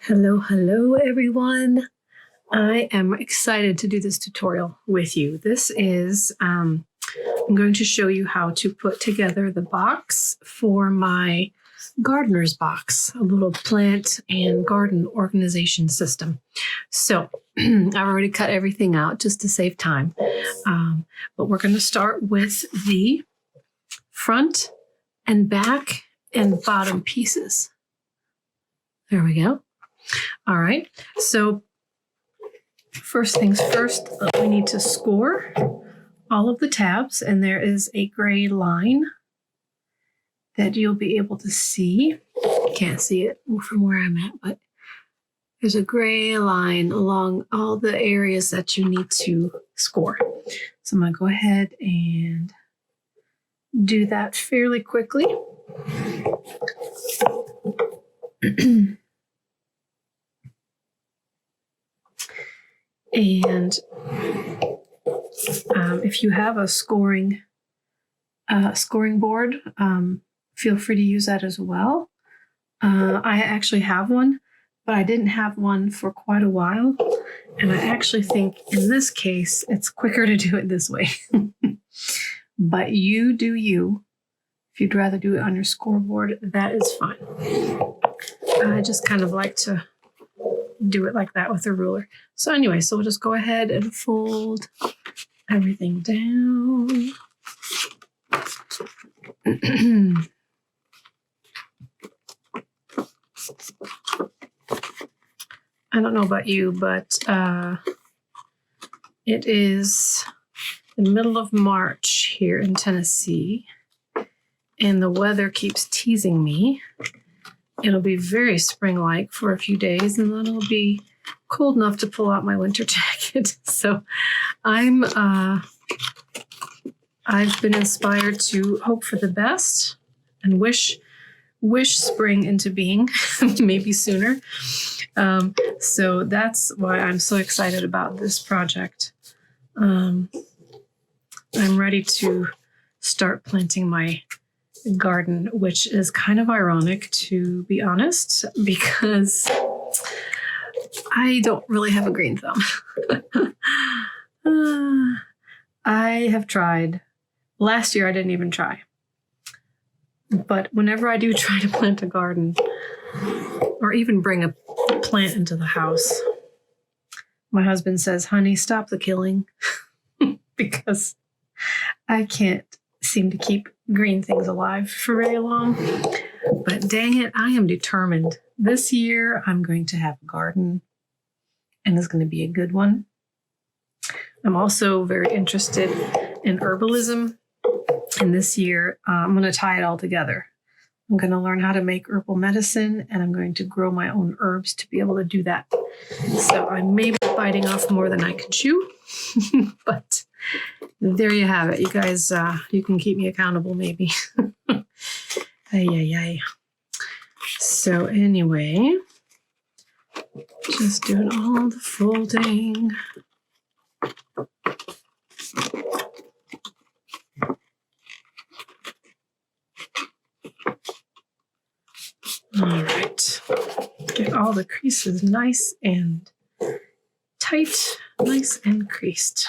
Hello everyone. I am excited to do this tutorial with you. This is, I'm going to show you how to put together the box for my gardener's box, a little plant and garden organization system. So I've already cut everything out just to save time. But we're going to start with the front and back and bottom pieces. There we go. All right, so first things first, we need to score all of the tabs, and there is a gray line that you'll be able to see. Can't see it from where I'm at, but there's a gray line along all the areas that you need to score. So I'm going to go ahead and do that fairly quickly. And if you have a scoring board, feel free to use that as well. I actually have one, but I didn't have one for quite a while. And I actually think in this case, it's quicker to do it this way. But you do you. If you'd rather do it on your scoreboard, that is fine. I just kind of like to do it like that with a ruler. So anyway, so we'll just go ahead and fold everything down. I don't know about you, but it is the middle of March here in Tennessee, and the weather keeps teasing me. It'll be very spring-like for a few days, and then it'll be cold enough to pull out my winter jacket. So I've been inspired to hope for the best and wish spring into being, maybe sooner. So that's why I'm so excited about this project. I'm ready to start planting my garden, which is kind of ironic, to be honest, because I don't really have a green thumb. I have tried. Last year I didn't even try. But whenever I do try to plant a garden or even bring a plant into the house, my husband says, "Honey, stop the killing," because I can't seem to keep green things alive for very long. But dang it, I am determined. This year I'm going to have a garden, and it's going to be a good one. I'm also very interested in herbalism, and this year I'm going to tie it all together. I'm going to learn how to make herbal medicine, and I'm going to grow my own herbs to be able to do that. So I may be biting off more than I can chew, but there you have it. You guys, you can keep me accountable maybe. Ay. So anyway, just doing all the folding. All right, get all the creases nice and tight, nice and creased.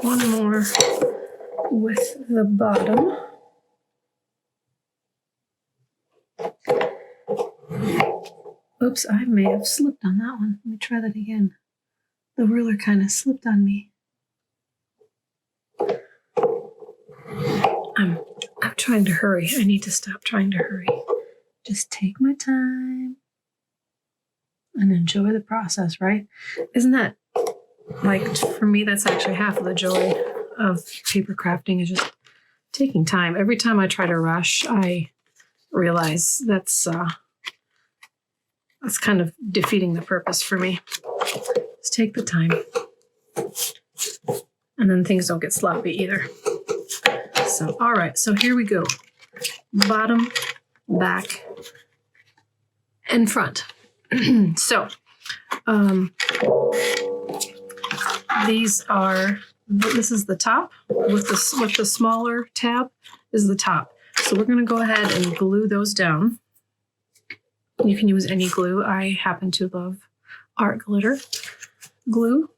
One more with the bottom. Oops, I may have slipped on that one. Let me try that again. The ruler kind of slipped on me. I'm trying to hurry. I need to stop trying to hurry. Just take my time and enjoy the process, right? Isn't that, like, for me, that's actually half of the joy of paper crafting, is just taking time. Every time I try to rush, I realize that's kind of defeating the purpose for me. Just take the time. And then things don't get sloppy either. So, all right, so here we go. Bottom, back, and front. So, These are, this is the top with the smaller tab is the top. So we're going to go ahead and glue those down. You can use any glue. I happen to love art glitter glue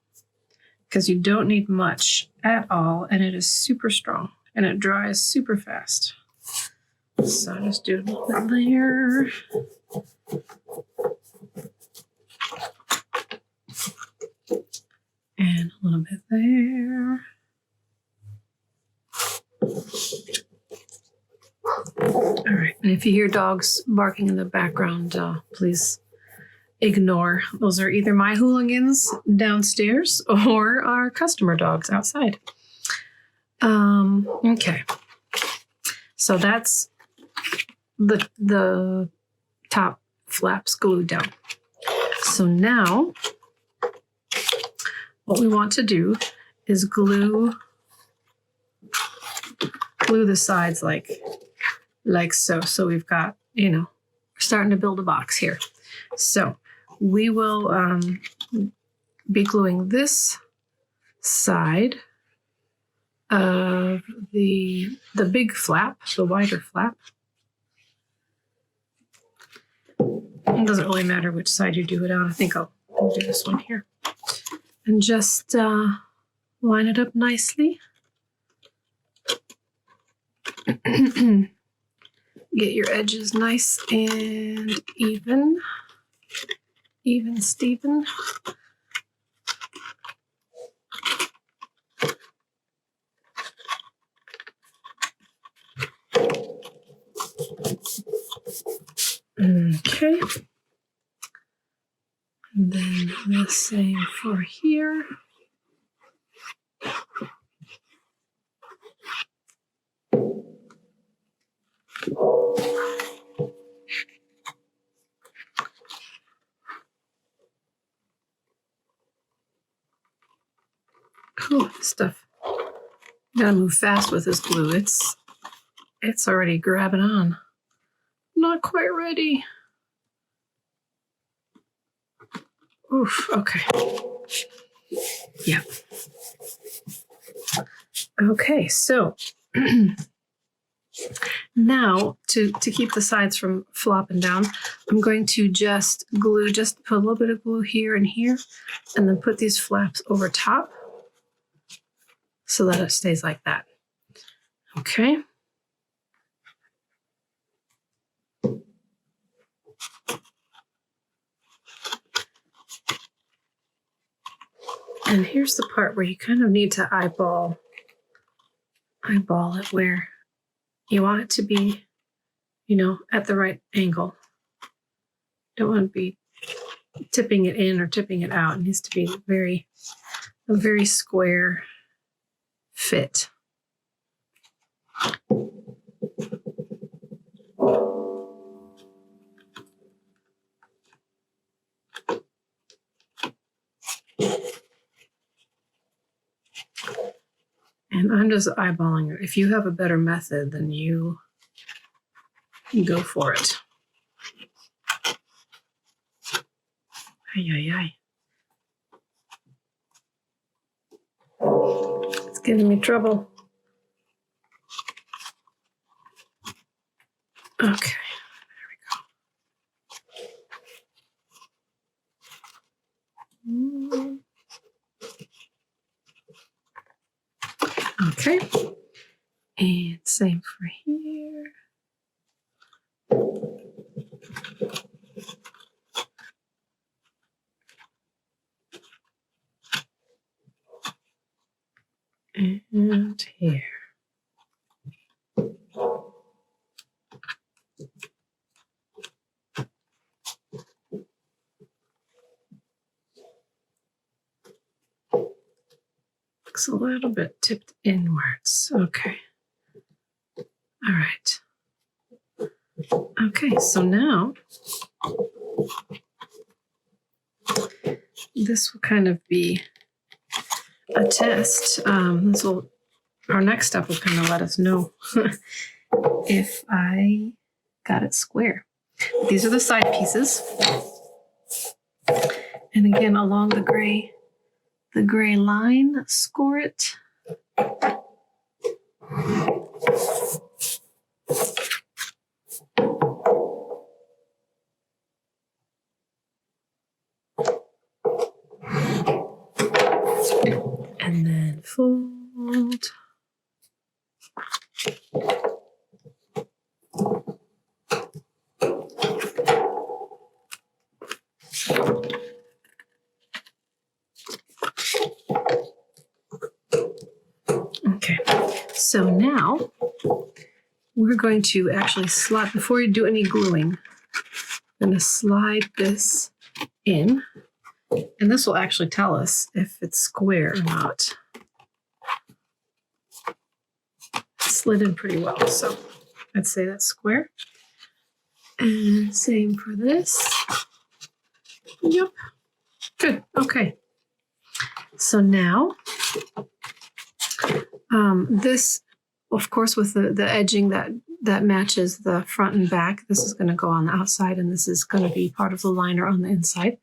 because you don't need much at all, and it is super strong and it dries super fast. So I'll just do a little bit there. And a little bit there. All right, and if you hear dogs barking in the background, please ignore. Those are either my hooligans downstairs or our customer dogs outside. Okay, so that's the top flaps glued down. So now what we want to do is glue the sides like so. So we've got, we're starting to build a box here. So we will be gluing this side of the big flap, the wider flap. It doesn't really matter which side you do it on. I think I'll do this one here. And just line it up nicely. Get your edges nice and even Steven. Okay. And then the same for here. Oh, this stuff. Gotta move fast with this glue. It's already grabbing on. Not quite ready. Oof, okay. Yeah. Okay, so now to keep the sides from flopping down, I'm going to just put a little bit of glue here and here, and then put these flaps over top so that it stays like that. Okay. And here's the part where you kind of need to eyeball it where you want it to be, at the right angle. Don't want to be tipping it in or tipping it out. It needs to be a very square fit. And I'm just eyeballing it. If you have a better method, then you go for it. Ay, ay, ay. It's giving me trouble. Okay, there we go. Okay, and same for here. And here. Looks a little bit tipped inwards. Okay. All right. Okay, so now this will kind of be a test. Our next step will kind of let us know if I got it square. These are the side pieces. And again, along the the gray line, score it. And then fold. Okay, so now we're going to actually slide, before you do any gluing, I'm going to slide this in, and this will actually tell us if it's square or not. It slid in pretty well, so I'd say that's square. And same for this. Yep, good, okay. So now, this, of course, with the edging that matches the front and back, this is going to go on the outside, and this is going to be part of the liner on the inside.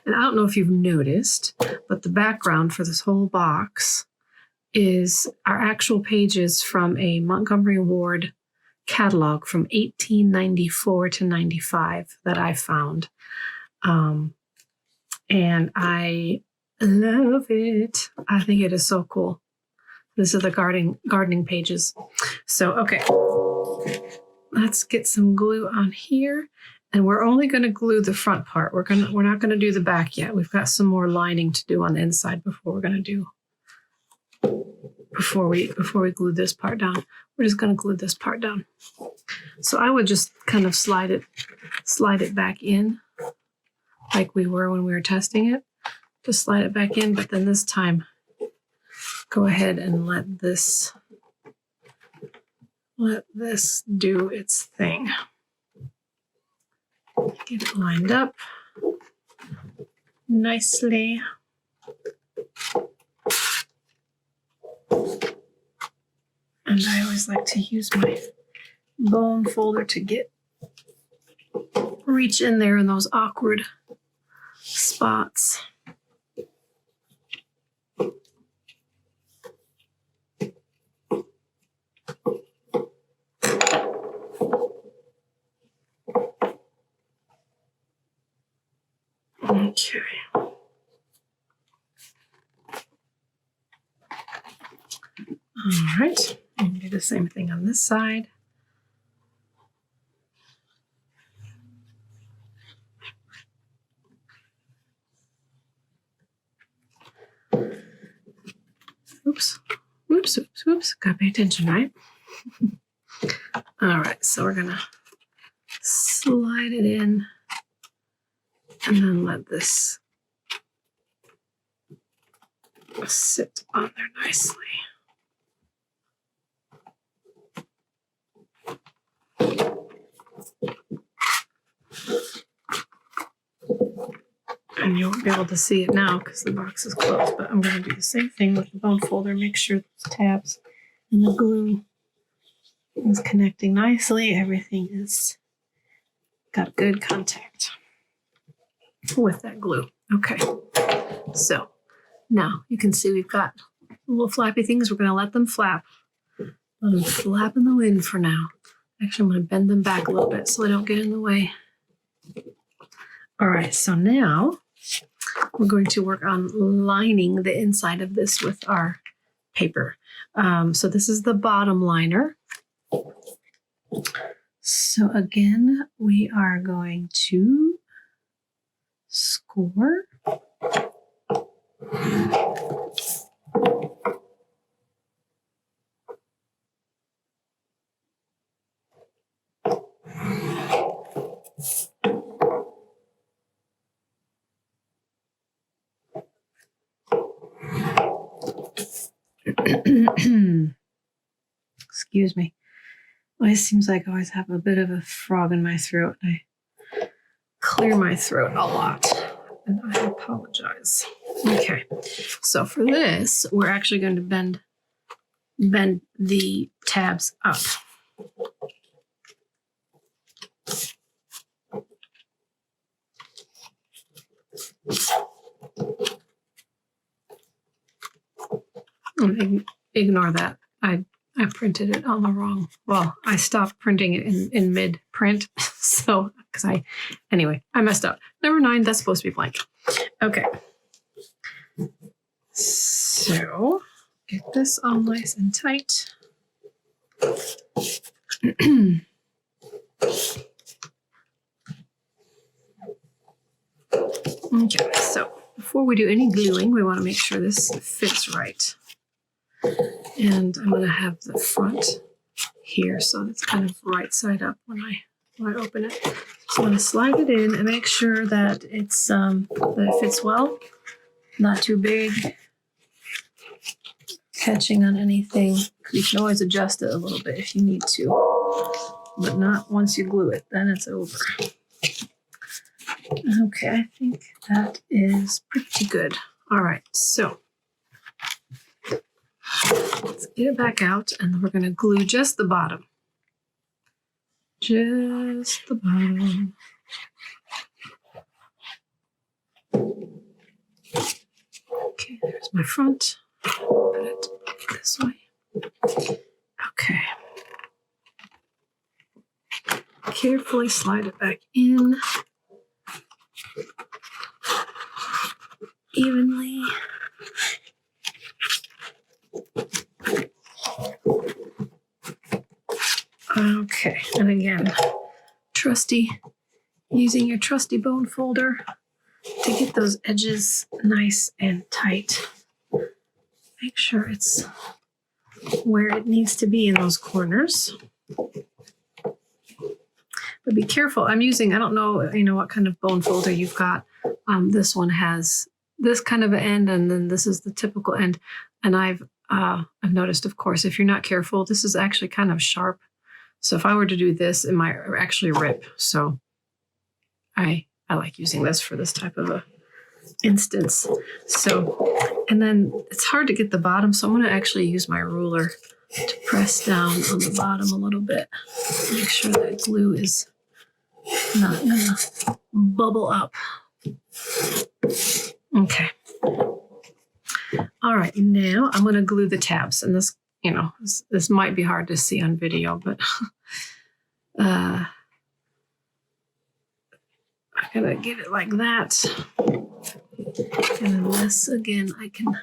And I don't know if you've noticed, but the background for this whole box is our actual pages from a Montgomery Ward catalog from 1894 to 95 that I found. And I love it. I think it is so cool. These are the gardening pages. So, okay, let's get some glue on here. And we're only going to glue the front part. We're not going to do the back yet. We've got some more lining to do on the inside before we glue this part down. We're just going to glue this part down. So I would just kind of slide it back in like we were when we were testing it. Just slide it back in, but then this time go ahead and let this do its thing. Get it lined up nicely. And I always like to use my bone folder to reach in there in those awkward spots. Okay. All right, and do the same thing on this side. Oops, oops, oops, oops. Gotta pay attention, right? All right, so we're gonna slide it in and then let this sit on there nicely. And you won't be able to see it now because the box is closed, but I'm going to do the same thing with the bone folder. Make sure those tabs and the glue is connecting nicely. Everything is got good contact with that glue. Okay, so now you can see we've got little flappy things. We're going to let them flap. Let them flap in the wind for now. Actually, I'm going to bend them back a little bit so they don't get in the way. All right, so now we're going to work on lining the inside of this with our paper. So this is the bottom liner. So again, we are going to score. Excuse me. It seems like I always have a bit of a frog in my throat. I clear my throat a lot, and I apologize. Okay, so for this, we're actually going to bend the tabs up. Ignore that. I printed it on the wrong. Well, I stopped printing it in mid print. So, anyway, I messed up. Never mind. That's supposed to be blank. Okay. So, get this all nice and tight. Okay, so before we do any gluing, we want to make sure this fits right. And I'm going to have the front here so it's kind of right side up when I open it. So I'm going to slide it in and make sure that it's that it fits well, not too big, catching on anything. You can always adjust it a little bit if you need to, but not once you glue it, then it's over. Okay, I think that is pretty good. All right, so let's get it back out, and we're going to glue just the bottom. Just the bottom. Okay, there's my front. Put it this way. Okay. Carefully slide it back in. Evenly. Okay, and again, using your trusty bone folder to get those edges nice and tight. Make sure it's where it needs to be in those corners. But be careful. I don't know, what kind of bone folder you've got. This one has this kind of an end, and then this is the typical end. And I've noticed, of course, if you're not careful, this is actually kind of sharp. So if I were to do this, it might actually rip. So I like using this for this type of a instance. So, and then it's hard to get the bottom, so I'm going to actually use my ruler to press down on the bottom a little bit. Make sure that glue is not going to bubble up. Okay. All right, now I'm going to glue the tabs, and this, this might be hard to see on video, but I'm going to get it like that. And then this, again, I can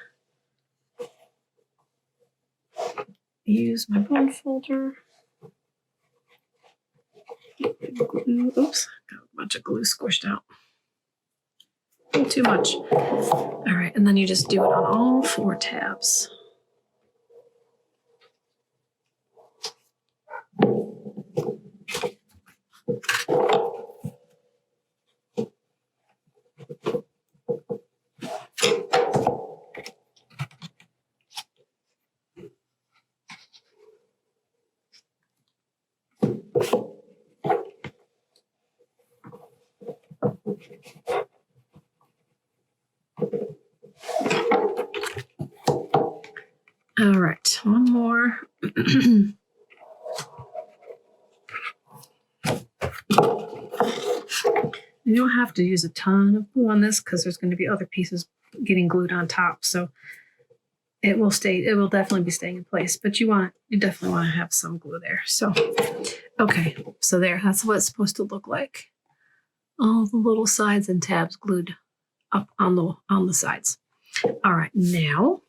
use my bone folder. Glue. Oops, got a bunch of glue squished out. Too much. All right, and then you just do it on all 4 tabs. All right, one more. You don't have to use a ton of glue on this because there's going to be other pieces getting glued on top. So it will definitely be staying in place, but you definitely want to have some glue there. So, okay, so that's what it's supposed to look like. All the little sides and tabs glued up on the sides. All right, now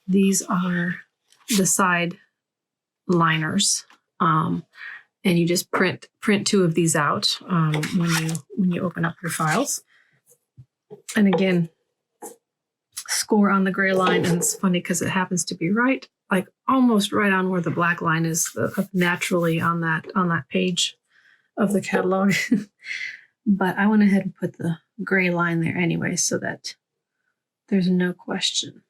these are the side liners. And you just print 2 of these out when you open up your files. And again, score on the gray line, and it's funny because it happens to be almost right on where the black line is naturally on that page of the catalog. But I went ahead and put the gray line there anyway, so that there's no question.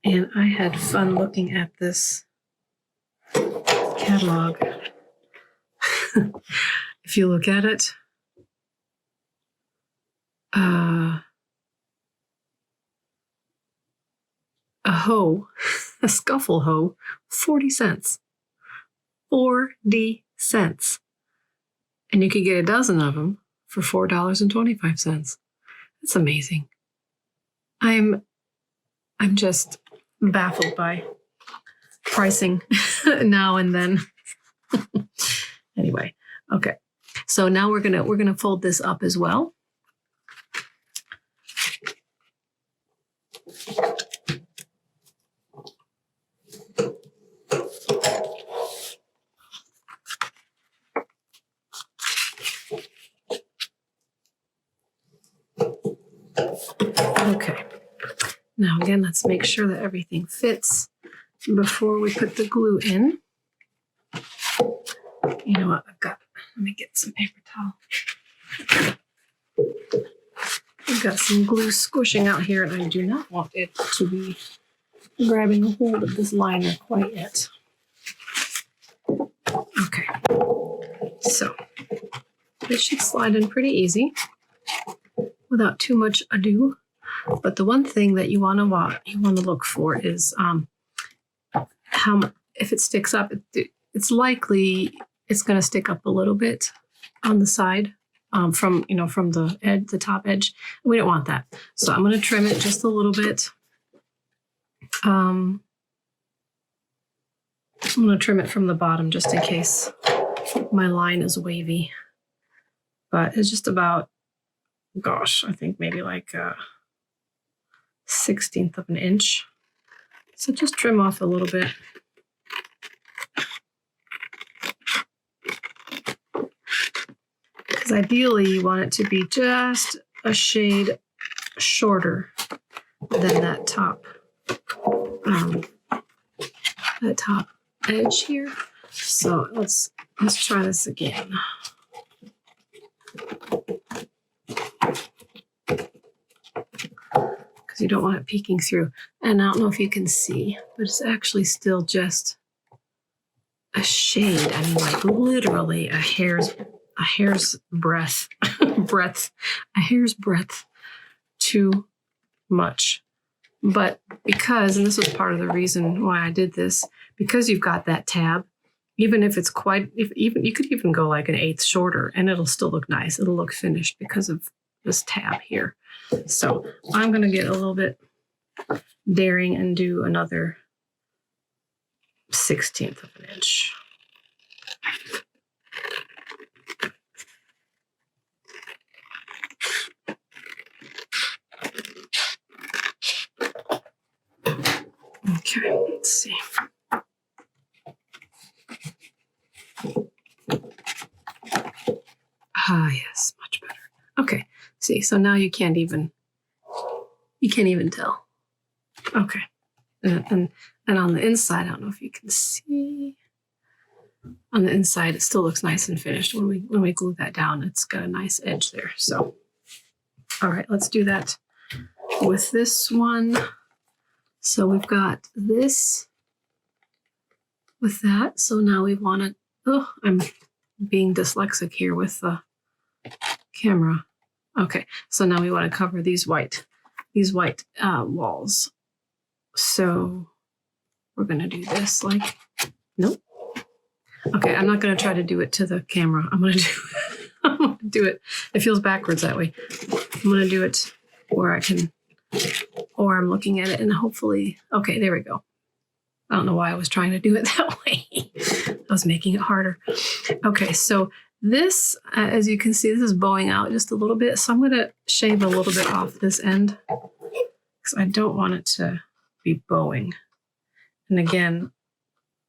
And I had fun looking at this catalog. If you look at it, a hoe, a scuffle hoe, 40 cents. 40 cents. And you could get a dozen of them for $4.25. That's amazing. I'm just baffled by pricing now and then. Anyway, okay. So now we're gonna fold this up as well. Okay. Now again, let's make sure that everything fits before we put the glue in. You know what? Let me get some paper towel. I've got some glue squishing out here, and I do not want it to be grabbing a hold of this liner quite yet. Okay. So this should slide in pretty easy without too much ado. But the one thing that you want to look for is if it sticks up, it's likely it's going to stick up a little bit on the side from the edge, the top edge. We don't want that, so I'm going to trim it just a little bit. I'm going to trim it from the bottom just in case my line is wavy. But it's just about, gosh, I think maybe like 1/16 of an inch. So just trim off a little bit. Because ideally you want it to be just a shade shorter than that top edge here. So let's try this again. Because you don't want it peeking through. And I don't know if you can see, but it's actually still just a shade. I mean, like literally a hair's breadth, a hair's breadth too much. But because, and this was part of the reason why I did this, because you've got that tab, even if it's even you could even go like 1/8 shorter and it'll still look nice. It'll look finished because of this tab here. So I'm going to get a little bit daring and do another 1/16 of an inch. Okay, let's see. Ah, yes, much better. Okay, see, so now you can't even tell. Okay, and on the inside, I don't know if you can see. On the inside, it still looks nice and finished. When we glue that down, it's got a nice edge there. So, all right, let's do that with this one. So we've got this with that. So now we want to, oh, I'm being dyslexic here with the camera. Okay, so now we want to cover these white walls. So we're going to do this like, nope. Okay, I'm not going to try to do it to the camera. I'm going to do it. It feels backwards that way. I'm going to do it where I can, or I'm looking at it and hopefully, okay, there we go. I don't know why I was trying to do it that way. I was making it harder. Okay, so this, as you can see, this is bowing out just a little bit. So I'm going to shave a little bit off this end because I don't want it to be bowing. And again,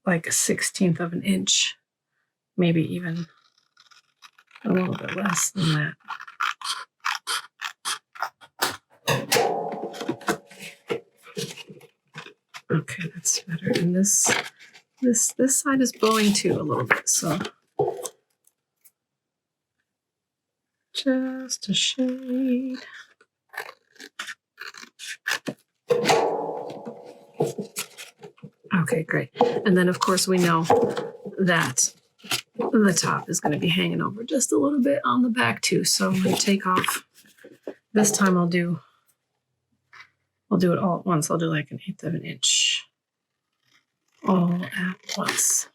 like 1/16 of an inch, maybe even a little bit less than that. Okay, that's better. And this side is bowing too a little bit, so just a shade. Okay, great. And then of course we know that the top is going to be hanging over just a little bit on the back too. So I'm going to take off. This time I'll do it all at once. I'll do like 1/8 of an inch all at once.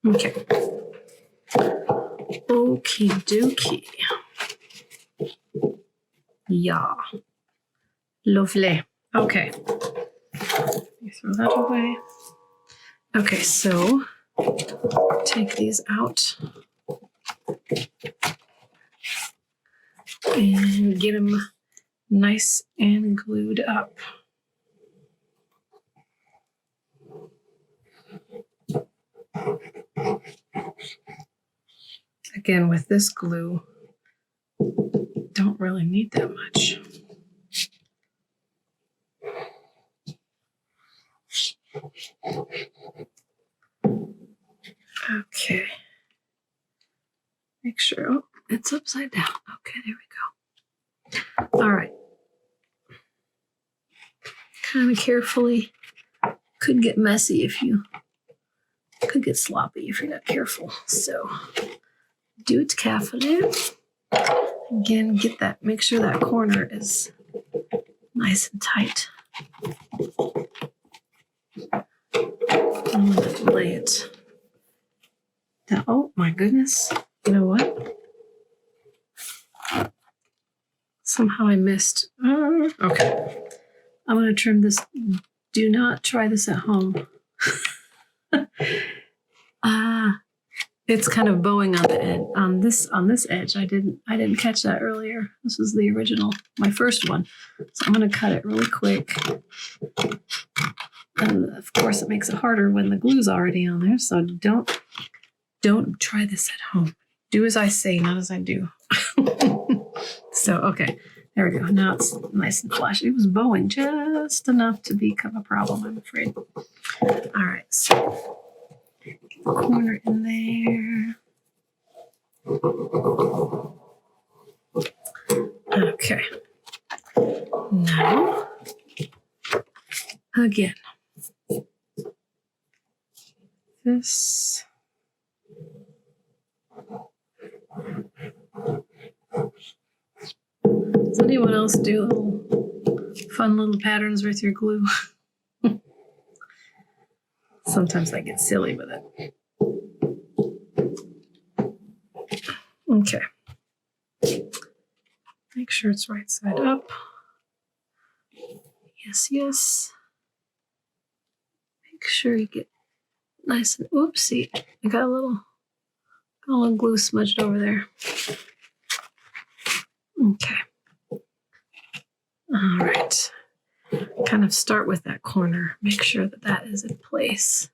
Okay. Okie dokie. Yeah. Lovely. Okay. Throw that away. Okay, so take these out and get them nice and glued up. Again, with this glue, don't really need that much. Okay. Make sure, oh, it's upside down. Okay, there we go. All right. Kind of carefully. Could get messy if you, could get sloppy if you're not careful. So do it carefully. Again, get that, make sure that corner is nice and tight. I'm going to lay it down. Oh my goodness. You know what? Somehow I missed. Okay. I'm going to trim this. Do not try this at home. It's kind of bowing on the edge, on this edge. I didn't catch that earlier. This was the original, my first one. So I'm going to cut it really quick. And of course, it makes it harder when the glue's already on there. So don't try this at home. Do as I say, not as I do. So, okay, there we go. Now it's nice and flush. It was bowing just enough to become a problem, I'm afraid. All right, so get the corner in there. Okay. Now, again, this. Does anyone else do fun little patterns with your glue? Sometimes I get silly with it. Okay. Make sure it's right side up. Yes, yes. Make sure you get nice and oopsie. I got a little glue smudged over there. Okay. All right. Kind of start with that corner. Make sure that that is in place.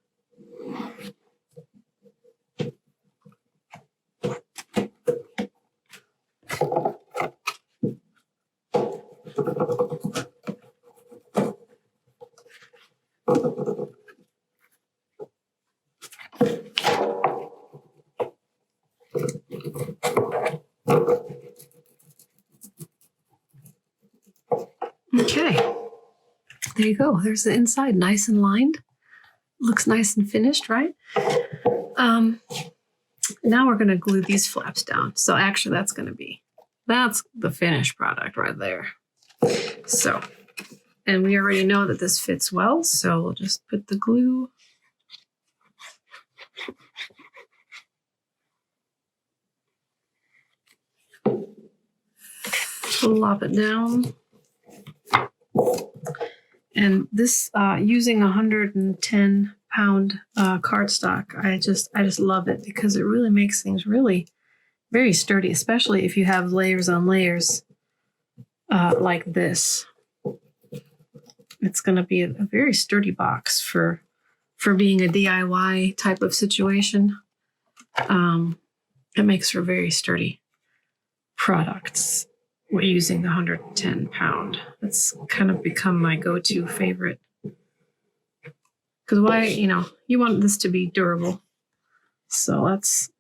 Okay, there you go. There's the inside, nice and lined. Looks nice and finished, right? Now we're going to glue these flaps down. So actually that's the finished product right there. So, and we already know that this fits well, so we'll just put the glue. Flop it down. And this, using 110-pound cardstock, I just love it because it really makes things really very sturdy, especially if you have layers on layers like this. It's going to be a very sturdy box for being a DIY type of situation. It makes for very sturdy products. We're using the 110-pound. That's kind of become my go-to favorite. Because why, you want this to be durable. So let's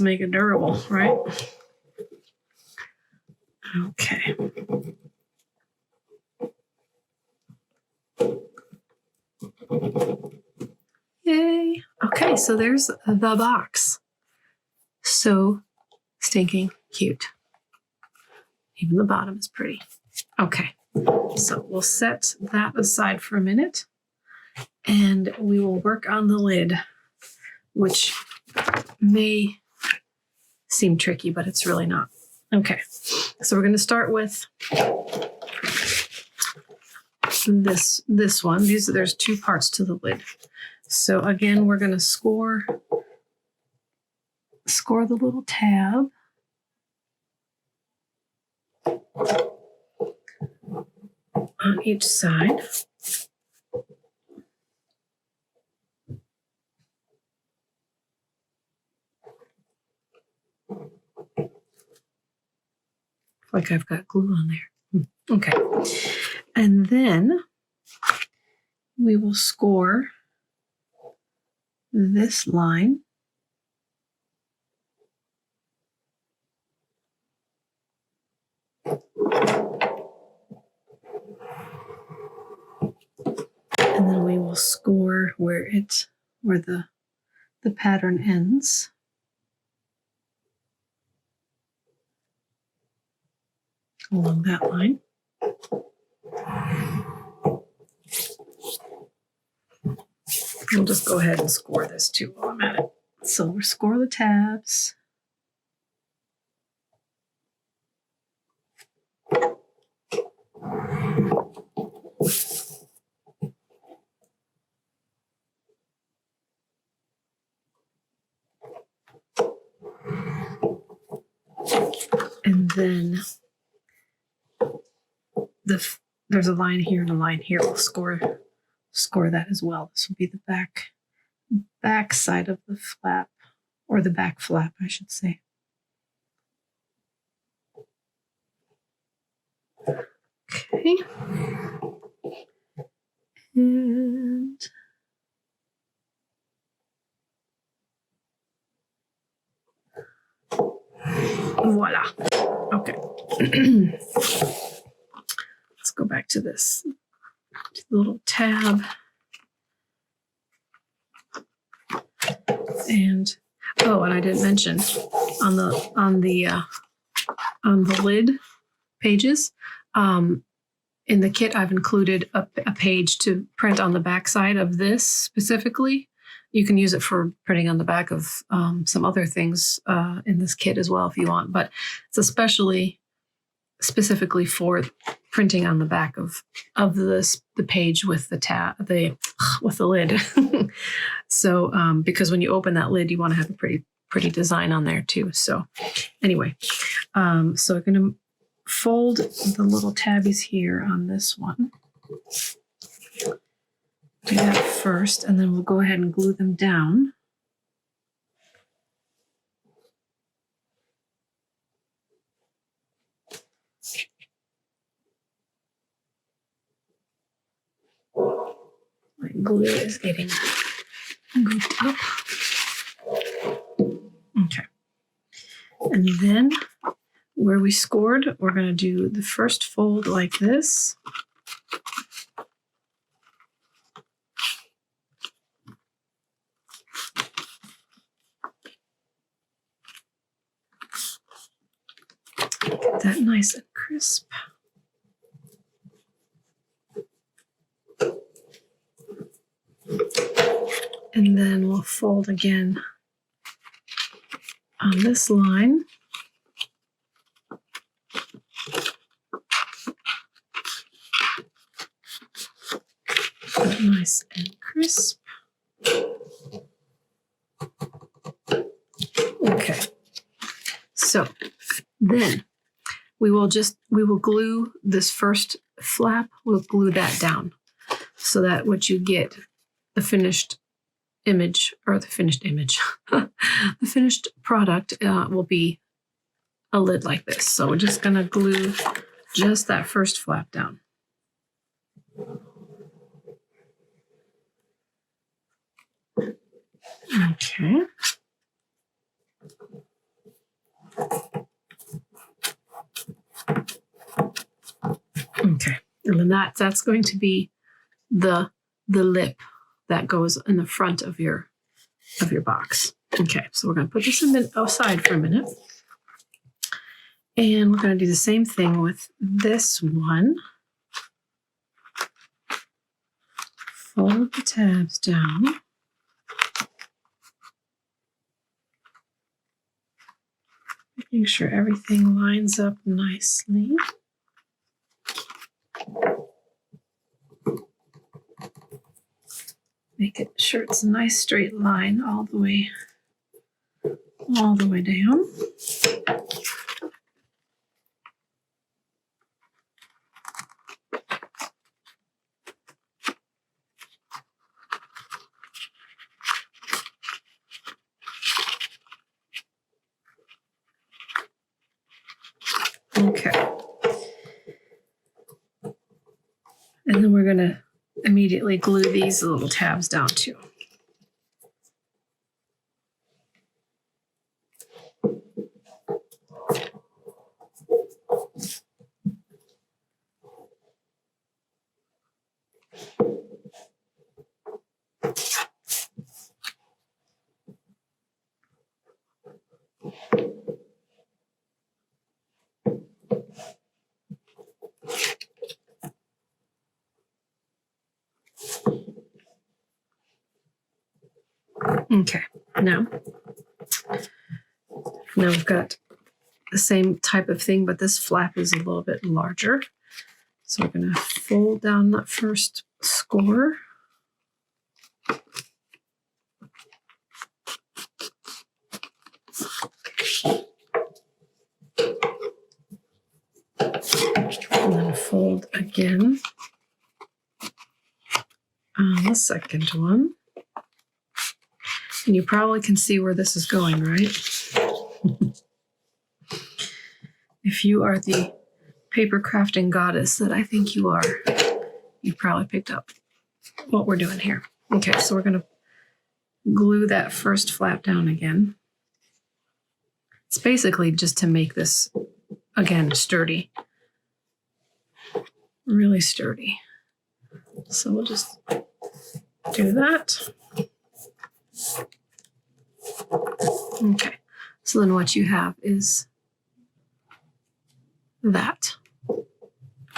make it durable, right? Okay. Yay. Okay, so there's the box. So stinking cute. Even the bottom is pretty. Okay, so we'll set that aside for a minute and we will work on the lid, which may seem tricky, but it's really not. Okay, so we're going to start with this one. There's two parts to the lid. So again, we're going to score the little tab. On each side. Like I've got glue on there. Okay. And then we will score this line. And then we will score where the pattern ends. Along that line. We'll just go ahead and score this too while I'm at it. So we'll score the tabs. And then there's a line here and a line here. We'll score that as well. This will be the back side of the flap, or the back flap, I should say. Okay. And voila. Okay. Let's go back to this little tab. And I didn't mention on the lid pages. In the kit, I've included a page to print on the back side of this specifically. You can use it for printing on the back of some other things in this kit as well if you want, but it's specifically for printing on the back of the page with with the lid. So because when you open that lid, you want to have a pretty design on there too. So anyway, so we're going to fold the little tabbies here on this one. Do that first, and then we'll go ahead and glue them down. My glue is getting gooped up. Okay. And then where we scored, we're going to do the first fold like this. Get that nice and crisp. And then we'll fold again on this line. Nice and crisp. Okay. So then we will glue this first flap, we'll glue that down so that what you get, the finished image, or the finished product will be a lid like this. So we're just going to glue just that first flap down. Okay. Okay. And then that's going to be the lip that goes in the front of your box. Okay, so we're going to put this aside for a minute. And we're going to do the same thing with this one. Fold the tabs down. Make sure everything lines up nicely. Make it sure it's a nice straight line all the way down. Okay. And then we're going to immediately glue these little tabs down too. Okay, now we've got the same type of thing, but this flap is a little bit larger. So we're going to fold down that first score. And then fold again on the second one. And you probably can see where this is going, right? If you are the paper crafting goddess that I think you are, you probably picked up what we're doing here. Okay, so we're going to glue that first flap down again. It's basically just to make this, again, sturdy. Really sturdy. So we'll just do that. Okay, so then what you have is that.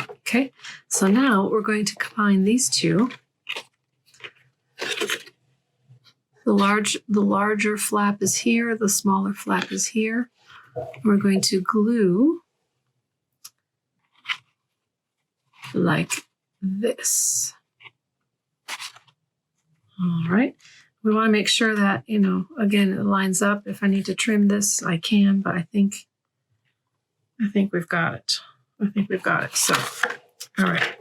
Okay, so now we're going to combine these two. The larger flap is here, the smaller flap is here. We're going to glue like this. All right. We want to make sure that, again, it lines up. If I need to trim this, I can, but I think we've got it. I think we've got it. So, all right.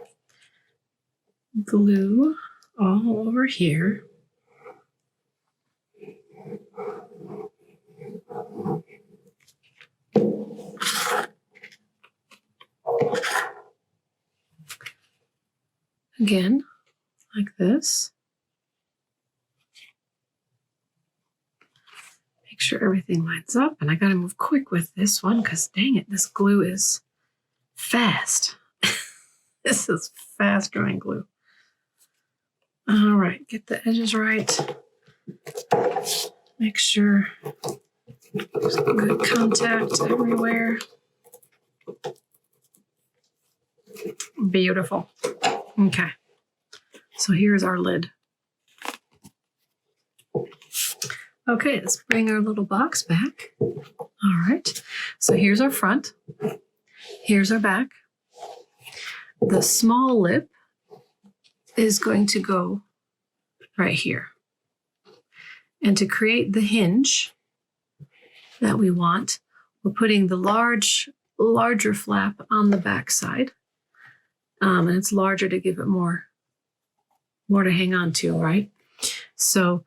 Glue all over here. Again, like this. Make sure everything lines up. And I got to move quick with this one because, dang it, this glue is fast. This is fast drying glue. All right, get the edges right. Make sure there's good contact everywhere. Beautiful. Okay, so here's our lid. Okay, let's bring our little box back. All right, so here's our front. Here's our back. The small lip is going to go right here. And to create the hinge that we want, we're putting the larger flap on the back side. And it's larger to give it more to hang on to, right? So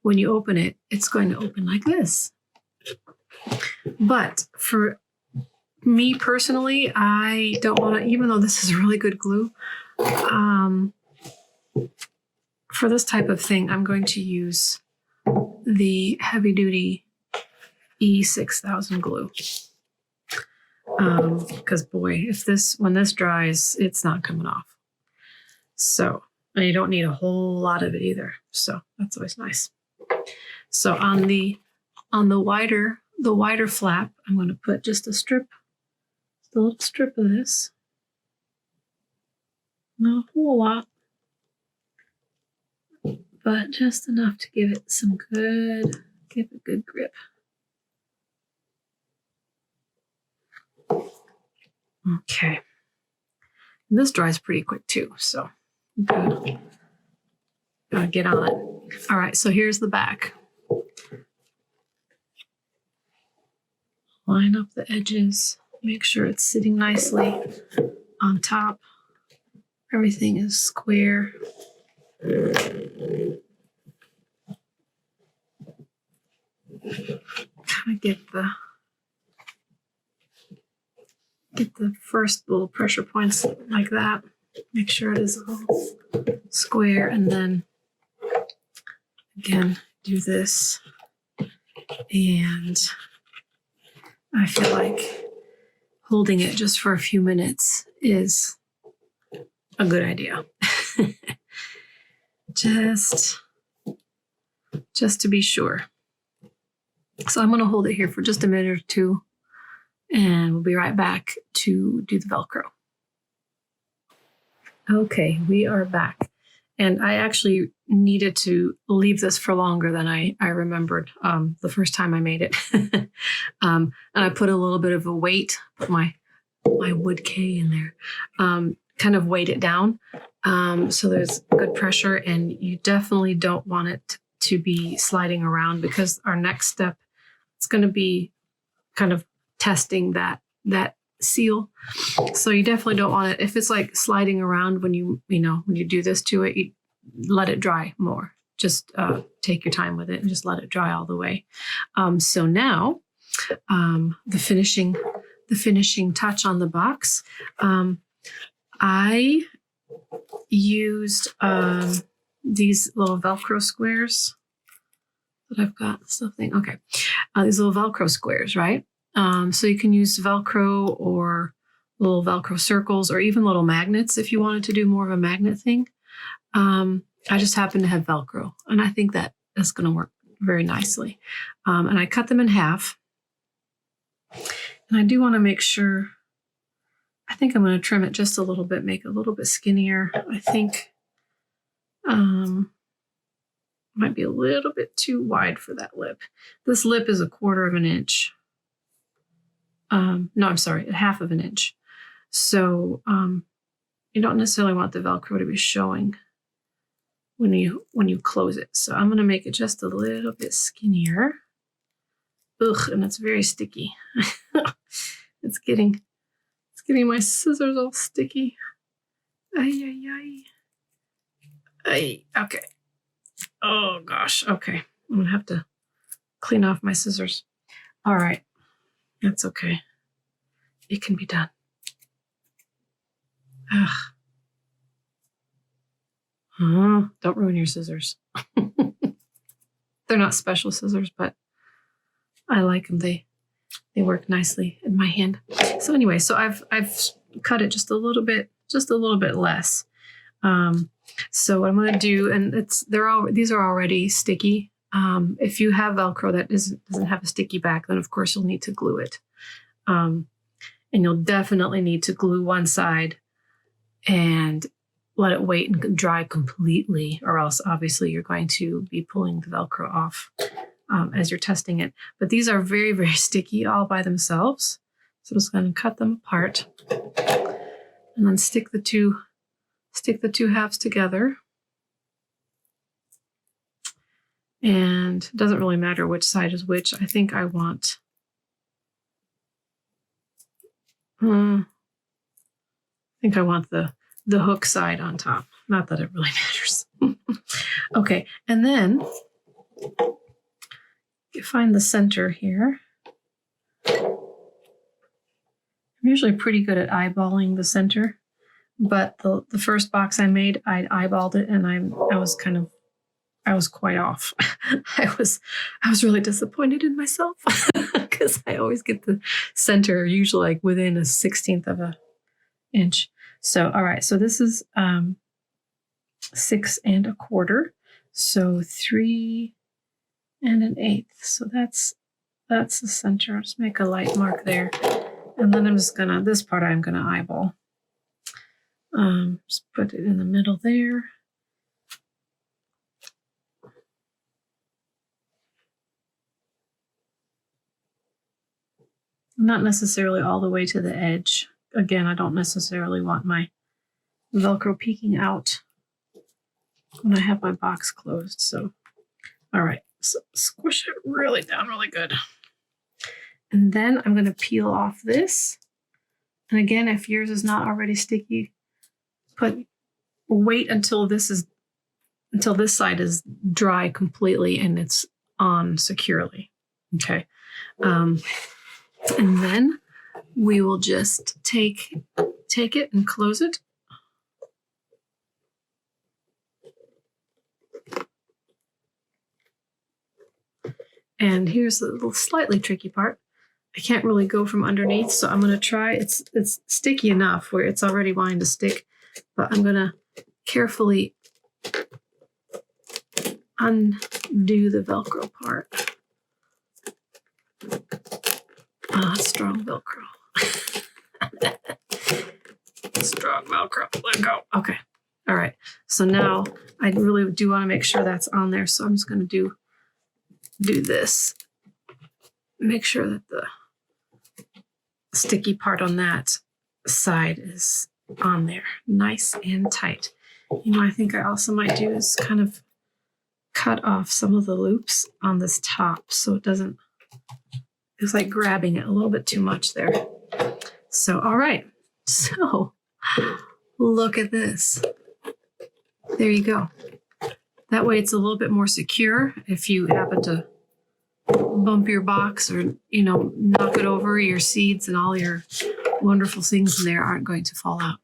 when you open it, it's going to open like this. But for me personally, I don't want to, even though this is really good glue, for this type of thing, I'm going to use the heavy duty E6000 glue. Because boy, when this dries, it's not coming off. So, and you don't need a whole lot of it either. So that's always nice. So on the wider flap, I'm going to put just a little strip of this. Not a whole lot, but just enough to give it a good grip. Okay. And this dries pretty quick too, so gotta get on it. All right, so here's the back. Line up the edges, make sure it's sitting nicely on top. Everything is square. Kind of get the first little pressure points like that. Make sure it is all square, and then again do this. And I feel like holding it just for a few minutes is a good idea. just to be sure. So I'm going to hold it here for just a minute or two, and we'll be right back to do the Velcro. Okay, we are back. And I actually needed to leave this for longer than I remembered the first time I made it. And I put a little bit of a weight, put my wood K in there, kind of weight it down. So there's good pressure, and you definitely don't want it to be sliding around, because our next step, it's going to be kind of testing that seal. So you definitely don't want it, if it's like sliding around when you do this to it, you let it dry more. Just take your time with it and just let it dry all the way. So now the finishing touch on the box. I used these little Velcro squares that I've got something. Okay. These little Velcro squares, right? So you can use Velcro or little Velcro circles, or even little magnets if you wanted to do more of a magnet thing. I just happen to have Velcro, and I think that is going to work very nicely. And I cut them in half. And I do want to make sure, I think I'm going to trim it just a little bit, make it a little bit skinnier. I think might be a little bit too wide for that lip. This lip is 1/4 of an inch. No, I'm sorry, 1/2 of an inch. So you don't necessarily want the Velcro to be showing when you close it. So I'm going to make it just a little bit skinnier. Ugh, and it's very sticky. It's getting my scissors all sticky. Ay. Okay. Oh gosh. Okay. I'm gonna have to clean off my scissors. All right. That's okay. It can be done. Ugh. Don't ruin your scissors. They're not special scissors, but I like them. They work nicely in my hand. So anyway, so I've cut it just a little bit less. So what I'm going to do, and these are already sticky. If you have Velcro that doesn't have a sticky back, then of course you'll need to glue it. And you'll definitely need to glue one side and let it wait and dry completely, or else obviously you're going to be pulling the Velcro off as you're testing it. But these are very, very sticky all by themselves. So I'm just going to cut them apart and then stick the two halves together. And it doesn't really matter which side is which. I think I want the hook side on top. Not that it really matters. Okay, and then you find the center here. I'm usually pretty good at eyeballing the center, but the first box I made, I eyeballed it, and I was quite off. I was really disappointed in myself because I always get the center usually like within a 1/16 of an inch. So all right, so this is 6 1/4, so 3 1/8. So that's the center. I'll just make a light mark there, and then this part I'm gonna eyeball. Just put it in the middle there. Not necessarily all the way to the edge. again, I don't necessarily want my Velcro peeking out when I have my box closed. So, all right, so squish it really down really good. And then I'm going to peel off this. And again, if yours is not already sticky, wait until this side is dry completely and it's on securely. Okay. And then we will just take it and close it. And here's the little slightly tricky part. I can't really go from underneath, so I'm going to try. It's sticky enough where it's already wanting to stick, but I'm going to carefully undo the Velcro part. Strong Velcro. Strong Velcro. Let go. Okay. All right. So now I really do want to make sure that's on there, so I'm just going to do this. Make sure that the sticky part on that side is on there, nice and tight. You know, I think I also might do is kind of cut off some of the loops on this top so it doesn't, it's like grabbing it a little bit too much there. So, all right. So, look at this. There you go. That way it's a little bit more secure if you happen to bump your box or, you know, knock it over, your seeds and all your wonderful things in there aren't going to fall out.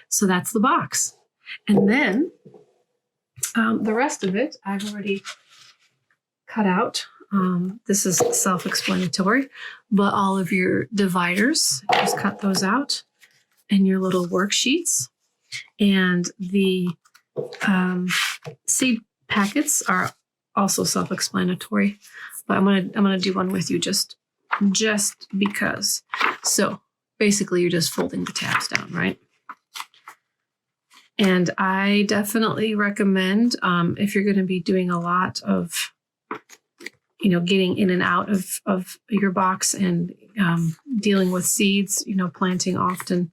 So that's the box. And then the rest of it I've already cut out. This is self-explanatory, but all of your dividers, just cut those out, and your little worksheets. And the seed packets are also self-explanatory, but I'm gonna do one with you just because. So basically, you're just folding the tabs down, right? And I definitely recommend if you're going to be doing a lot of, you know, getting in and out of your box and dealing with seeds, you know, planting often,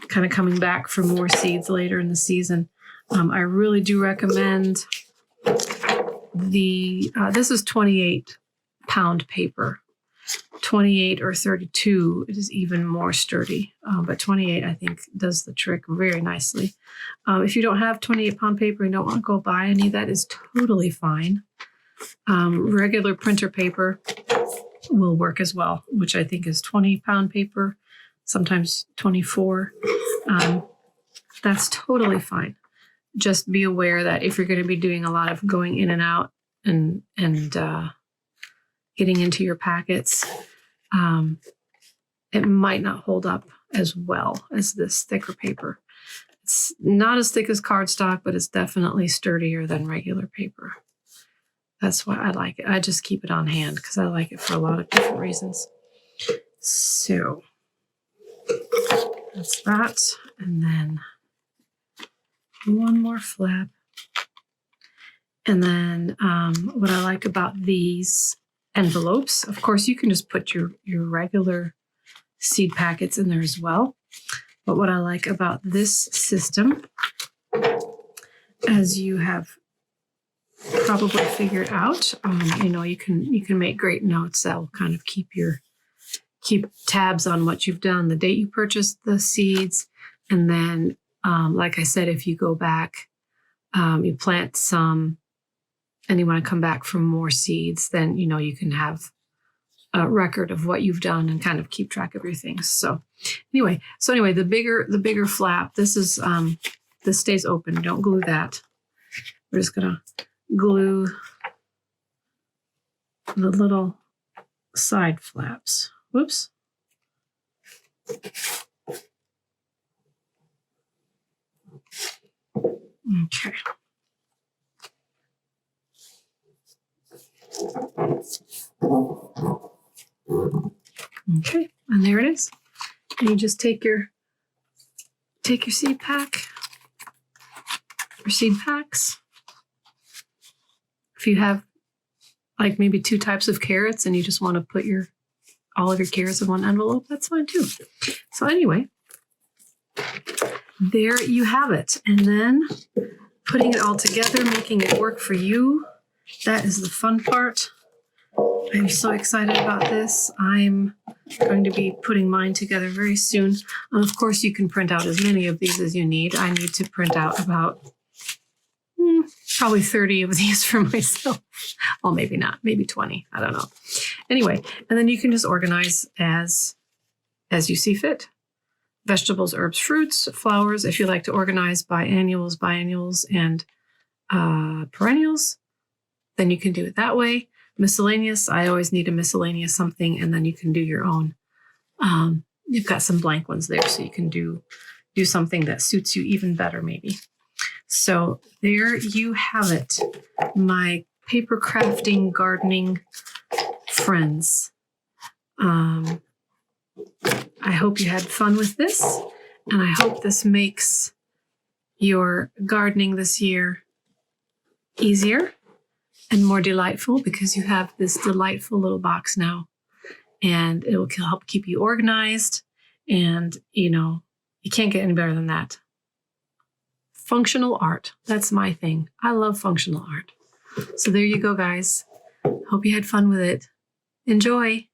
kind of coming back for more seeds later in the season. I really do recommend this is 28-pound paper. 28 or 32 is even more sturdy, but 28 I think does the trick very nicely. If you don't have 28-pound paper and don't want to go buy any, that is totally fine. Regular printer paper will work as well, which I think is 20-pound paper, sometimes 24. That's totally fine. Just be aware that if you're going to be doing a lot of going in and out and getting into your packets, it might not hold up as well as this thicker paper. It's not as thick as cardstock, but it's definitely sturdier than regular paper. That's why I like it. I just keep it on hand because I like it for a lot of different reasons. So that's that. And then one more flap. And then what I like about these envelopes, of course, you can just put your regular seed packets in there as well. But what I like about this system, as you have probably figured out, you know, you can make great notes that will kind of keep tabs on what you've done, the date you purchased the seeds, and then like I said, if you go back, you plant some and you want to come back for more seeds, then, you know, you can have a record of what you've done and kind of keep track of your things. So anyway, the bigger flap, this stays open. Don't glue that. We're just gonna glue the little side flaps. Whoops. Okay. Okay, and there it is. And you just take your seed pack, your seed packs. If you have like maybe 2 types of carrots and you just want to put all of your cares in one envelope, that's fine too. So anyway, there you have it. And then putting it all together, making it work for you, that is the fun part. I'm so excited about this. I'm going to be putting mine together very soon. And of course, you can print out as many of these as you need. I need to print out about probably 30 of these for myself. Well, maybe not, maybe 20. I don't know. Anyway, and then you can just organize as you see fit. Vegetables, herbs, fruits, flowers. If you like to organize by annuals, biennials, and perennials, then you can do it that way. Miscellaneous, I always need a miscellaneous something, and then you can do your own. You've got some blank ones there, so you can do something that suits you even better, maybe. So there you have it, my paper crafting, gardening friends. I hope you had fun with this, and I hope this makes your gardening this year easier and more delightful, because you have this delightful little box now, and it will help keep you organized. And, you know, you can't get any better than that. Functional art. That's my thing. I love functional art. So there you go, guys. Hope you had fun with it. Enjoy.